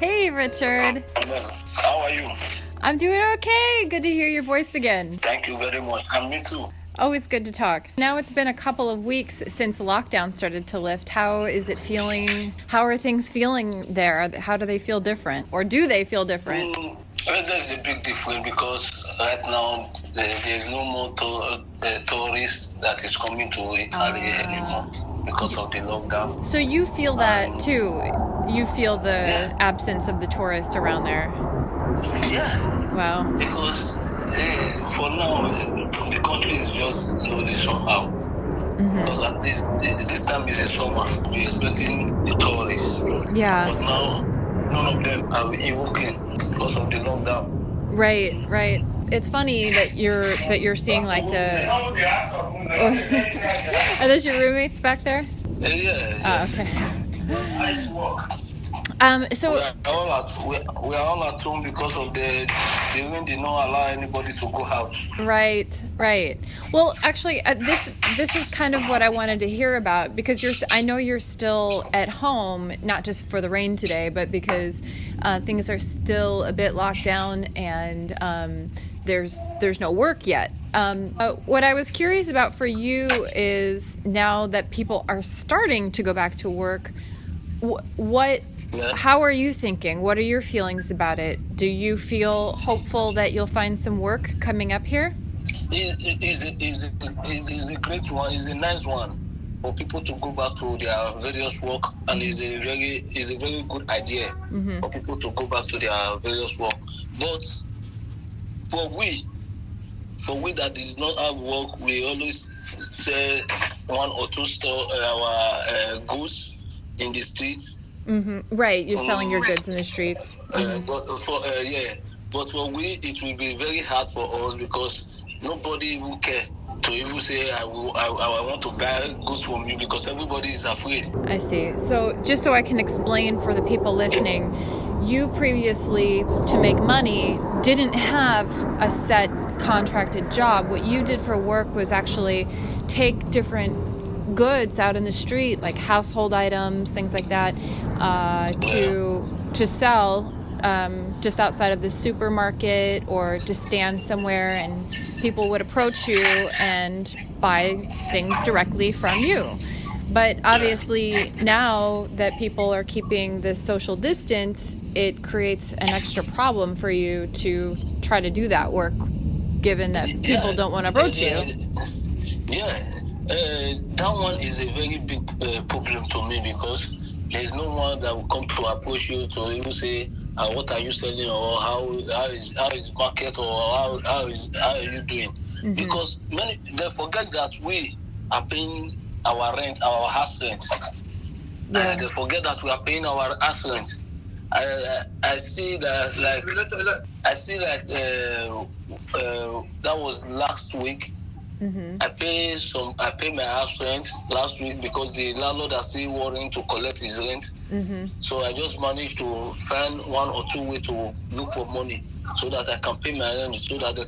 Hey, Richard. How are you? I'm doing okay. Good to hear your voice again. Thank you very much. And me too. Always good to talk. Now it's been a couple of weeks since lockdown started to lift. How is it feeling? How are things feeling there? How do they feel different? Or do they feel different? There's a big difference because right now there's no more tourists that is coming to Italy anymore because of the lockdown. So you feel that too? You feel the absence of the tourists around there? Yeah. Wow. Because for now, the country is just loaded somehow. Because at least this time is a summer. We're expecting the tourists. Yeah. But now, none of them are evoking because of the lockdown. Right. It's funny that you're seeing like the. Are those your roommates back there? Yeah. Oh, okay. Nice work. So we are all at home because of the rain did not allow anybody to go out. Right. Well, actually, this is kind of what I wanted to hear about because I know you're still at home, not just for the rain today, but because things are still a bit locked down and there's no work yet. What I was curious about for you is now that people are starting to go back to work, how are you thinking? What are your feelings about it? Do you feel hopeful that you'll find some work coming up here? It's a great one. It's a nice one for people to go back to their various work, and it's a very good idea for people to go back to their various work. But for we that does not have work, we always sell one or two our goods in the streets. Right, you're selling your goods in the streets. But for we, it will be very hard for us because nobody will care to even say I want to buy goods from you because everybody is afraid. I see. So just so I can explain for the people listening, you previously, to make money, didn't have a set contracted job. What you did for work was actually take different goods out in the street, like household items, things like that, to sell just outside of the supermarket or to stand somewhere, and people would approach you and buy things directly from you. But obviously now that people are keeping this social distance, it creates an extra problem for you to try to do that work, given that people don't want to approach you. That one is a very big problem to me because there's no one that will come to approach you to even say, what are you selling, or how is market, or how are you doing? Because they forget that we are paying our rent, our house rent. They forget that we are paying our house rent. I see that that was last week. I pay my house rent last week because the landlord is still worrying to collect his rent. So I just managed to find one or two ways to look for money so that I can pay my rent, so that they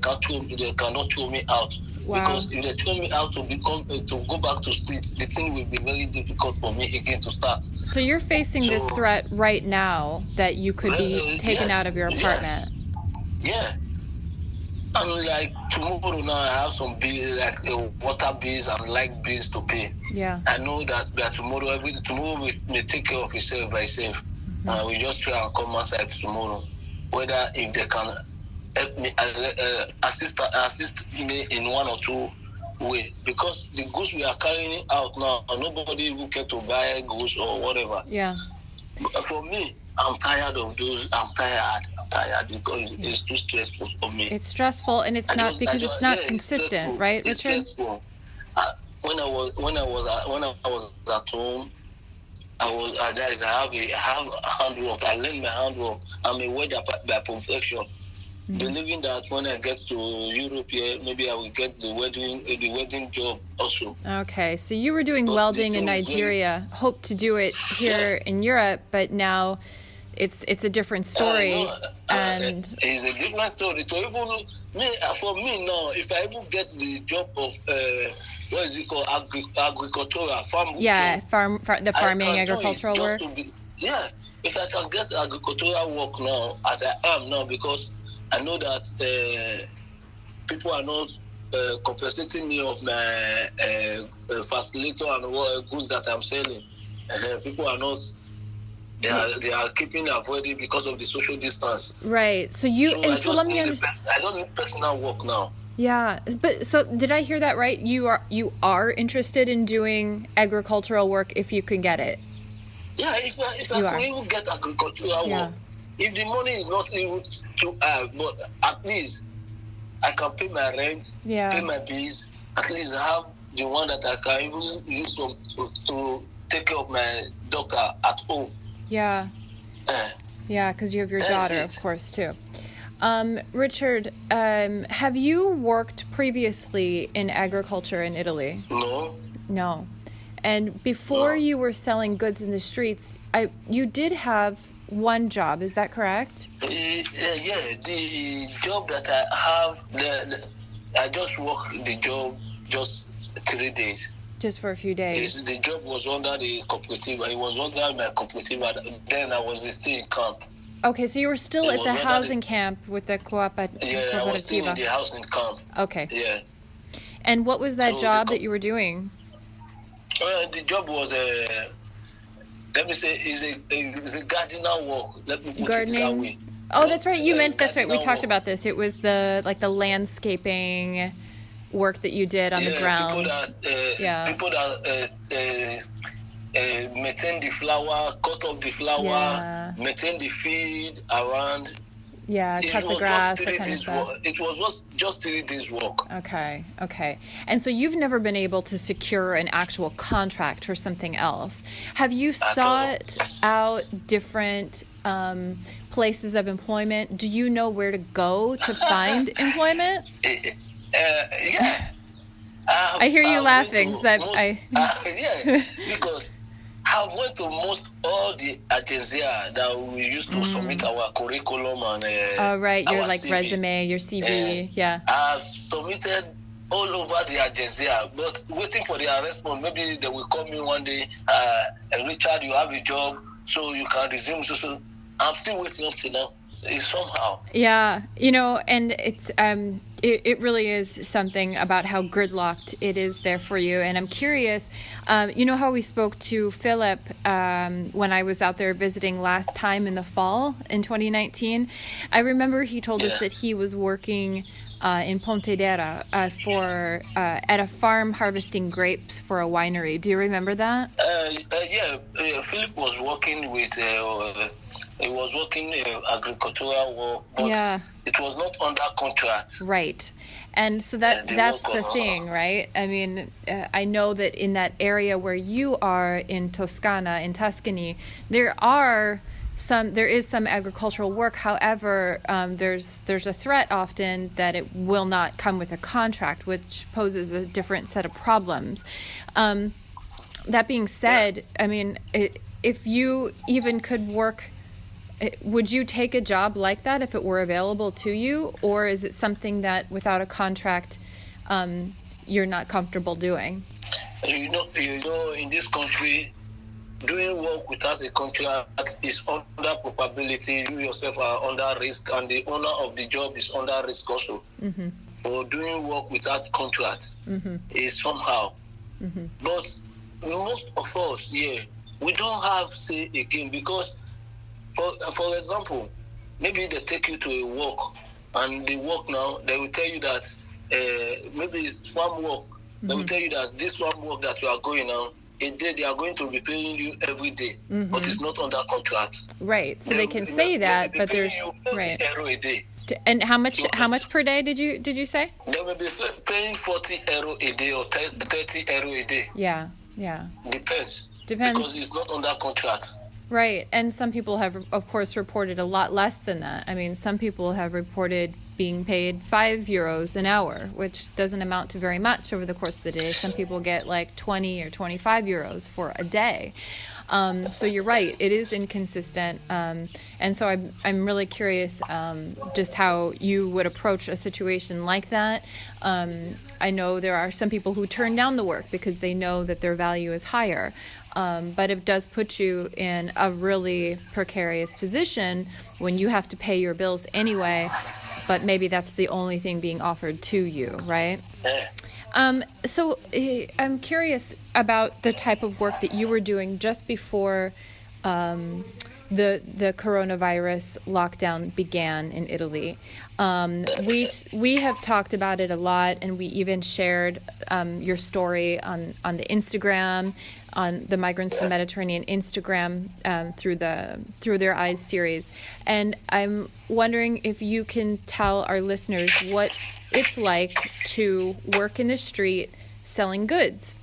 cannot throw me out. Wow. Because if they throw me out to go back to street, the thing will be very difficult for me again to start. So you're facing this threat right now that you could be taken out of your apartment. Yeah. And like tomorrow now, I have some bills, like water bills and light bills to pay. Yeah. I know that tomorrow we may take care of itself by itself. We just try and come outside tomorrow. Whether if they can help me, assist me in one or two way, because the goods we are carrying out now, nobody even care to buy goods or whatever. Yeah. For me, I'm tired of those. I'm tired because it's too stressful for me. It's stressful, and it's not consistent, right, It's Richard? stressful. When I was at home, I have handwork. I learned my handwork. I'm a welder by profession. Believing that when I get to Europe here, maybe I will get the welding job also. Okay, so you were doing welding in Nigeria, hoped to do it here in Europe, but now it's a different story. And it's a different story. So even for me now, if I even get the job of what is it called, agricultural farm? Yeah, the farming agricultural work. if I can get agricultural work now, as I am now, because I know that people are not compensating me of my facilitator and goods that I'm selling. People are not. They are keeping avoiding because of the social distance. Right. So let me understand. I don't need personal work now. Yeah, but so did I hear that right? You are interested in doing agricultural work if you can get it. Yeah, if I can even get agricultural work, if the money is not even too high, but at least I can pay my rent, pay my bills, at least have the one that I can even use to take care of my daughter at home. Yeah. Yeah, because you have your daughter, of course, too. Richard, have you worked previously in agriculture in Italy? No. And before you were selling goods in the streets, you did have one job, is that correct? Yeah, the job that I have, I just worked the job just 3 days. Just for a few days? The job was under the cooperative. It was under my cooperative. Then I was still in camp. Okay, so you were still at the housing camp with the cooperativa. Yeah, I was still in the housing camp. Okay. Yeah. And what was that job that you were doing? The job was let me say, is a gardener work. Let me put it that way. Oh, that's right. That's right. We talked about this. It was the landscaping work that you did on the ground. People that maintain the flower, cut up the flower, maintain the field around. Yeah, cut the grass, that kind of stuff. It was just 3 days work. Okay. And so you've never been able to secure an actual contract for something else. Have you sought out different places of employment? Do you know where to go to find employment? Yeah. I hear you laughing. Because I've went to all the agencies that we used to submit our curriculum and right, your CV. resume, your CV, yeah. I've submitted all over the agency, but waiting for their response. Maybe they will call me one day, Richard, you have a job, so you can resume. So I'm still waiting up to now. Somehow. Yeah, and it's it really is something about how gridlocked it is there for you. And I'm curious, how we spoke to Philip when I was out there visiting last time in the fall in 2019. I remember he told us that he was working in Pontedera at a farm harvesting grapes for a winery. Do you remember that? Philip was working with. He was working agricultural work, but it was not under contract. Right. And so that's the thing, right? I mean, I know that in that area where you are in Toscana, in Tuscany, there is some agricultural work. However, there's a threat often that it will not come with a contract, which poses a different set of problems. That being said, I mean, if you even could work, would you take a job like that if it were available to you, or is it something that without a contract you're not comfortable doing? In this country, doing work without a contract is under probability. You yourself are under risk, and the owner of the job is under risk also. Mm-hmm. For doing work without contract is somehow. Mm-hmm. But most of us, we don't have say again, because for example, maybe they take you to a work, and the work now, they will tell you that maybe it's farm work. They will tell you that this farm work that you are going now, a day they are going to be paying you every day, but it's not under contract. Right. So they can say that, but there's €40 a day. And how much per day did you say? They will be paying €40 a day or €30 a day. Yeah. Depends. Because it's not under contract. Right, and some people have, of course, reported a lot less than that. I mean, some people have reported being paid €5 an hour, which doesn't amount to very much over the course of the day. Some people get like 20 or €25 for a day. So you're right, it is inconsistent. And so I'm really curious just how you would approach a situation like that. I know there are some people who turn down the work because they know that their value is higher. But it does put you in a really precarious position when you have to pay your bills anyway, but maybe that's the only thing being offered to you, right? So I'm curious about the type of work that you were doing just before the coronavirus lockdown began in Italy. We have talked about it a lot, and we even shared your story on the Instagram, on the Migrants to the Mediterranean Instagram through their eyes series. And I'm wondering if you can tell our listeners what it's like to work in the street selling goods.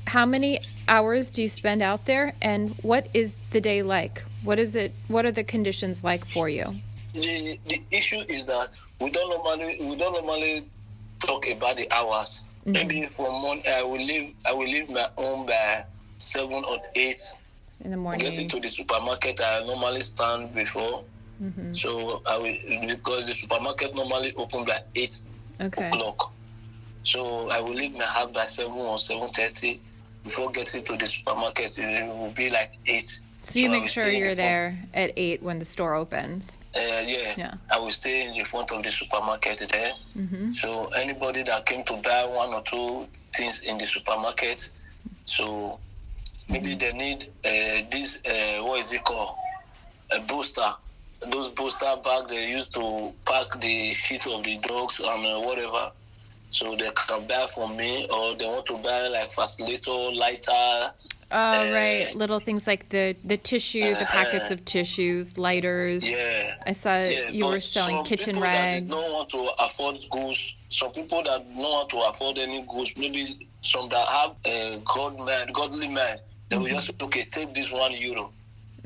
How many hours do you spend out there, and what is the day like? What are the conditions like for you? The issue is that we don't normally talk about the hours. Mm-hmm. Maybe for morning, I will leave my home by 7 or 8 in the morning. Getting to the supermarket, I normally stand before. Mm-hmm. So because the supermarket normally open by 8 o'clock. So I will leave my house by 7 or 7:30. Before getting to the supermarket, it will be like 8. So you make sure you're there at 8 when the store opens. Yeah. I will stay in the front of the supermarket there. Mm-hmm. So anybody that came to buy 1 or 2 things in the supermarket, so maybe they need this, what is it called? A booster. Those booster bags they use to pack the shit of the dogs and whatever. So they can buy from me, or they want to buy like facilitator, lighter. Right. Little things like the tissue, the packets of tissues, lighters. Yeah. I saw you were selling kitchen rags. Some people that don't want to afford goods, some people that don't want to afford any goods, maybe some that have godly mind, they will just say, okay, take this €1.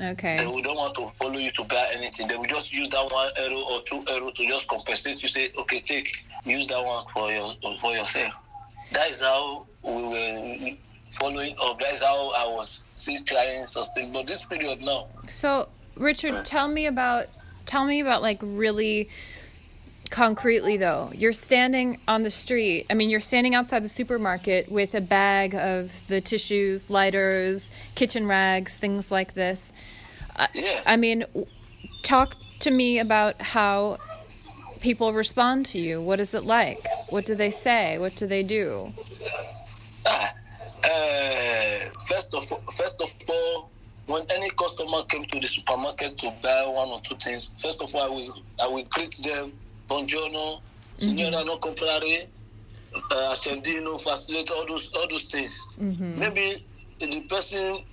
Okay. They don't want to follow you to buy anything. They will just use that €1 or €2 to just compensate you. Say, okay, use that one for yourself. That is how we were following up. That is how I was seeing clients sustain. But this period now. So, Richard, tell me about like really concretely though. You're standing on the street. I mean, you're standing outside the supermarket with a bag of the tissues, lighters, kitchen rags, things like this. I mean, talk to me about how people respond to you. What is it like? What do they say? What do they do? First of all, when any customer came to the supermarket to buy 1 or 2 things, first of all, I will greet them. Buongiorno, signora, non comprare, accendino, facilitator, all those things. Mm-hmm. Maybe the person,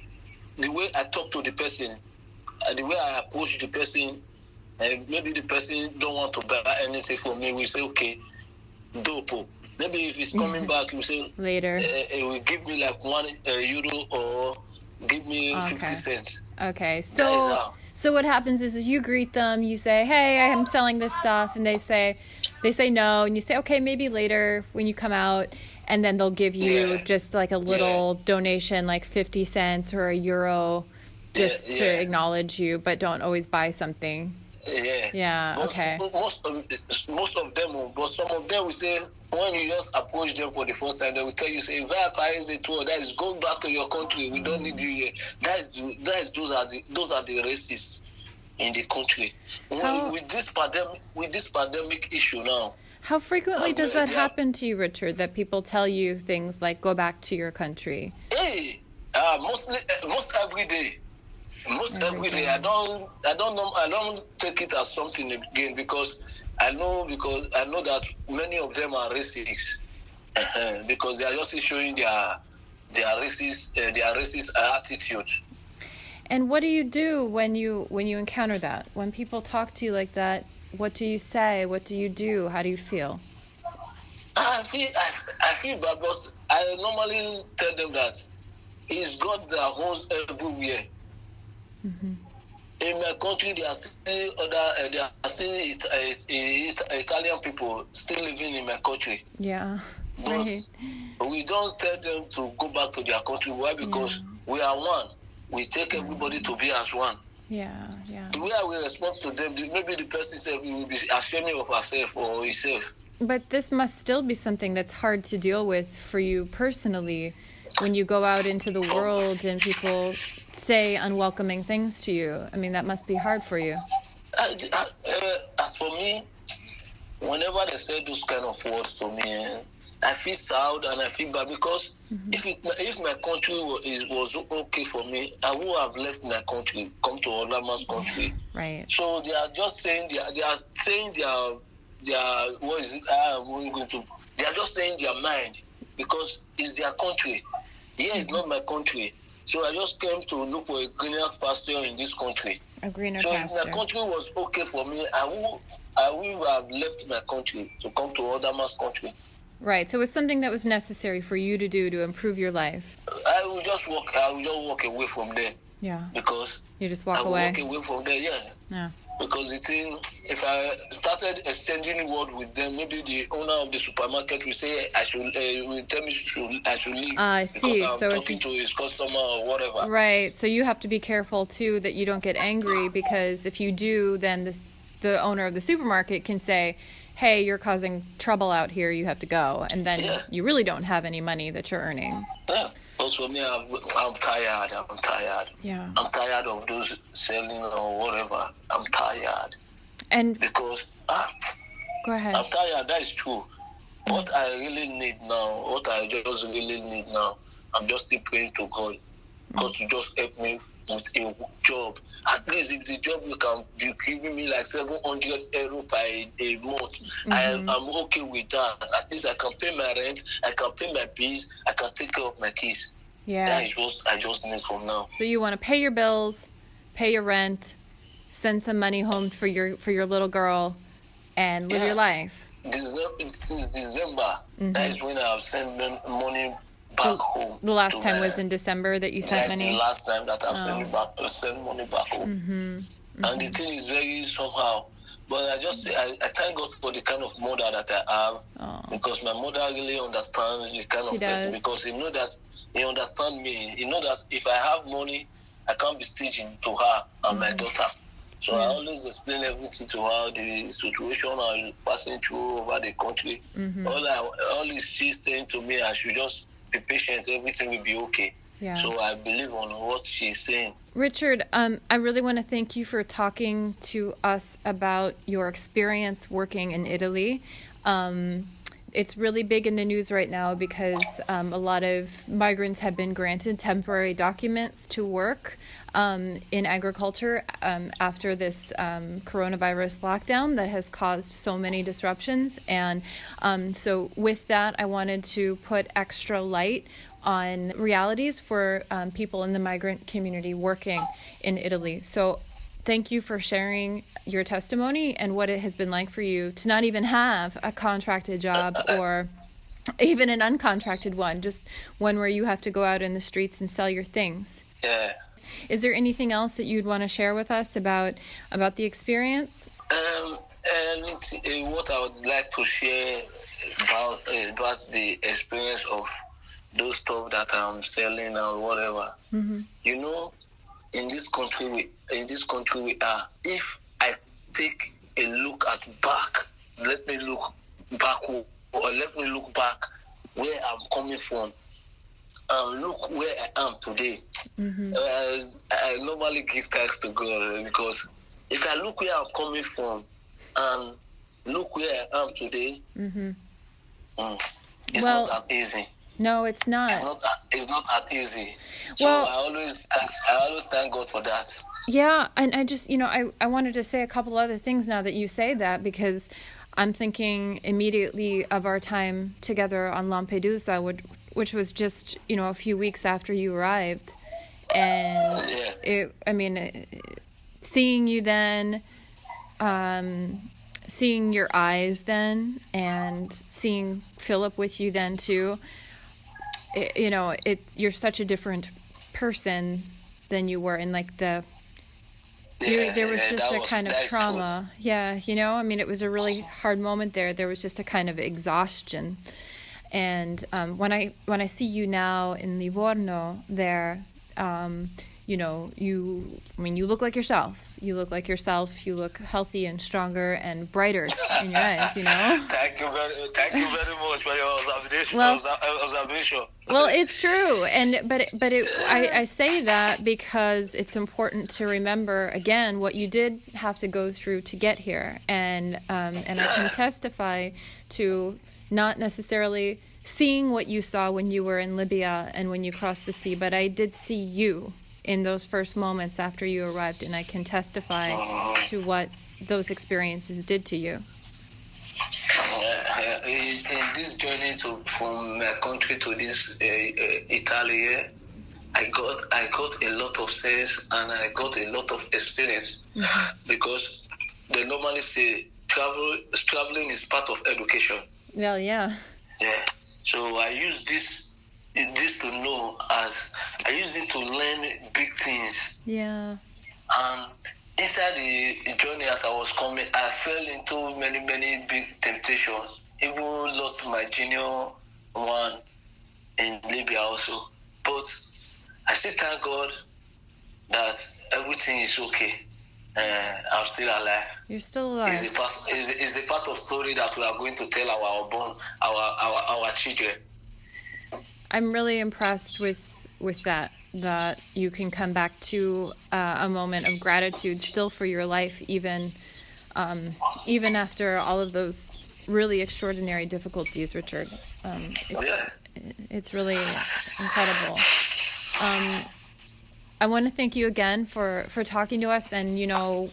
the way I talk to the person, the way I approach the person, maybe the person don't want to buy anything from me. We say, okay, dopo. Maybe if he's coming back, we say later. He will give me like €1 or give me 50 cents. Okay, so what happens is you greet them, you say, hey, I'm selling this stuff, and they say no, and you say, okay, maybe later when you come out, and then they'll give you just like a little donation, like 50 cents or €1, just to acknowledge you, but don't always buy something. Yeah, okay. Most of them, but some of them will say, when you just approach them for the first time, they will tell you, say, that is go back to your country. We don't need you here. Those are the racists in the country. With this pandemic issue now. How frequently does that happen to you, Richard? That people tell you things like "go back to your country"? Most every day. Most every day. I don't take it as something again because I know that many of them are racist because they are just showing their racist attitude. And what do you do when you encounter that? When people talk to you like that, what do you say? What do you do? How do you feel? I feel bad, but I normally tell them that it's God that owns everywhere. Mm-hmm. In my country, there are still Italian people still living in my country. Yeah. But Right. we don't tell them to go back to their country. Why? Because we are one. We take everybody to be as one. Yeah. Yeah. The way I will respond to them, maybe the person said we will be ashamed of herself or himself. But this must still be something that's hard to deal with for you personally when you go out into the world and people say unwelcoming things to you. I mean, that must be hard for you. As for me, whenever they say those kind of words to me, I feel sad and I feel bad because if my country was okay for me, I would have left my country, come to another man's country. Right. So they are just saying their what is it? They are just saying their mind because it's their country. Here is not my country. So I just came to look for a greener pasture in this country. A greener so pasture. If my country was okay for me, I would have left my country to come to other man's country. Right. So it was something that was necessary for you to do to improve your life. I will just walk away from there. Yeah. Because you just walk away. I will walk away from there, Yeah. Because the thing, if I started exchanging word with them, maybe the owner of the supermarket will say will tell me I should leave. I see. Because I'm so talking to his customer or whatever. Right. So you have to be careful too that you don't get angry, because if you do, then the owner of the supermarket can say, hey, you're causing trouble out here, you have to go. And then you really don't have any money that you're earning. Yeah. Also, me, I'm tired. Yeah. I'm tired of those selling or whatever. I'm tired. And because go ahead. I'm tired. That is true. What I really need now, I'm just still praying to God, God to just help me with a job. At least if the job you can be giving me like 700 euro per a month, I'm okay with that. At least I can pay my rent, I can pay my bills, I can take care of my kids. Yeah. That is what I just need from now. So you want to pay your bills, pay your rent, send some money home for your little girl, and live your life. Since December, that is when I have sent money back home. The last time was in December that you sent money? That's the last time that I've sent money back home. And the thing is very somehow. But I thank God for the kind of mother that I have, because my mother really understands the kind of person, because he understands me. He knows that if I have money, I can't be stingy to her and my daughter. So I always explain everything to her, the situation I'm passing through over the country. All she's saying to me, I should just be patient, everything will be okay. Yeah. So I believe on what she's saying. Richard, I really want to thank you for talking to us about your experience working in Italy. It's really big in the news right now because a lot of migrants have been granted temporary documents to work in agriculture after this coronavirus lockdown that has caused so many disruptions. And so with that, I wanted to put extra light on realities for people in the migrant community working in Italy. So thank you for sharing your testimony and what it has been like for you to not even have a contracted job or even an uncontracted one, just one where you have to go out in the streets and sell your things. Yeah. Is there anything else that you'd want to share with us about the experience? What I would like to share about the experience of those stuff that I'm selling or whatever. You know, in this country we are. If I take a look at back, let me look back where I'm coming from, and look where I am today. I normally give thanks to God, because if I look where I'm coming from and look where I am today, it's not that easy. No, it's not. It's not that easy. So well, I always thank God for that. Yeah, and I just, I wanted to say a couple other things now that you say that, because I'm thinking immediately of our time together on Lampedusa, which was just, a few weeks after you arrived. And seeing you then, seeing your eyes then, and seeing Philip with you then too, you're such a different person than you were in like the There was just a kind of that is true. trauma. Yeah, I mean, it was a really hard moment there. There was just a kind of exhaustion. And when I see you now in Livorno there, you look like yourself. You look like yourself. You look healthy and stronger and brighter in your eyes, Thank you very much for your observation. Well, it's true, I say that because it's important to remember again what you did have to go through to get here, and I can testify to not necessarily seeing what you saw when you were in Libya and when you crossed the sea, but I did see you in those first moments after you arrived, and I can testify to what those experiences did to you. In this journey from my country to this Italy, I got a lot of sense and I got a lot of experience, because they normally say traveling is part of education. Well, yeah. Yeah. So I use this to know, as I use it to learn big things. Yeah. And inside the journey, as I was coming, I fell into many big temptations. Even lost my junior one in Libya also. But I still thank God that everything is okay. I'm still alive. You're still alive. It's the part of story that we are going to tell our children. I'm really impressed with that you can come back to a moment of gratitude still for your life, even after all of those really extraordinary difficulties, Richard. It's really incredible. I want to thank you again for talking to us, and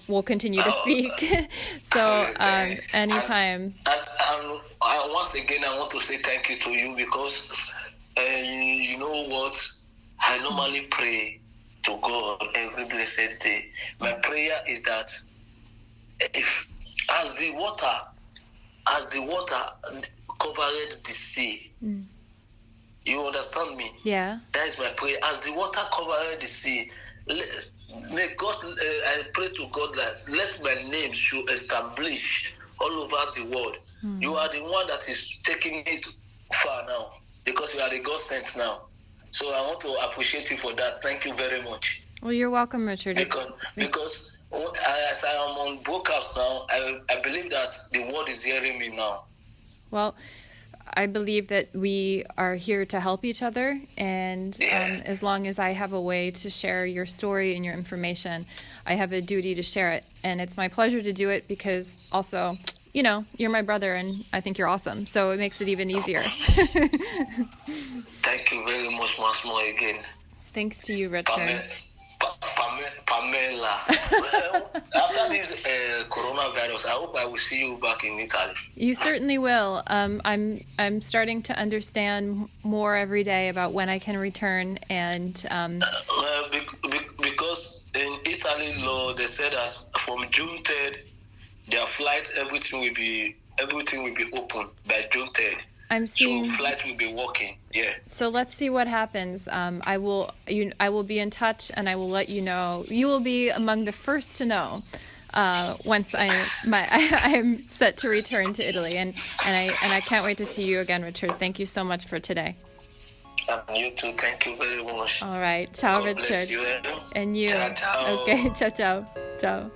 we'll continue to speak. So anytime. And once again, I want to say thank you to you, because you know what? I normally pray to God every blessed day. My prayer is that if as the water covered the sea, you understand me? Yeah. That is my prayer. As the water covered the sea, may God. I pray to God that let my name should establish all over the world. You are the one that is taking it far now, because you are the God sent now. So I want to appreciate you for that. Thank you very much. Well, you're welcome, Richard. Because as I am on broadcast now, I believe that the world is hearing me now. Well, I believe that we are here to help each other, and as long as I have a way to share your story and your information, I have a duty to share it. And it's my pleasure to do it, because also, you're my brother, and I think you're awesome. So it makes it even easier. Thank you very much once more again. Thanks to you, Richard. Pamela. After this coronavirus, I hope I will see you back in Italy. You certainly will. I'm starting to understand more every day about when I can return, and because in Italy law they said that from June 3rd, their flight everything will be open by June 3rd. I'm seeing. So flight will be working. Yeah. So let's see what happens. I will be in touch, and I will let you know. You will be among the first to know once I am set to return to Italy, and I can't wait to see you again, Richard. Thank you so much for today. And you too. Thank you very much. All right. Ciao, God Richard. bless you. And you. Ciao, ciao. Okay. Ciao, ciao. Ciao.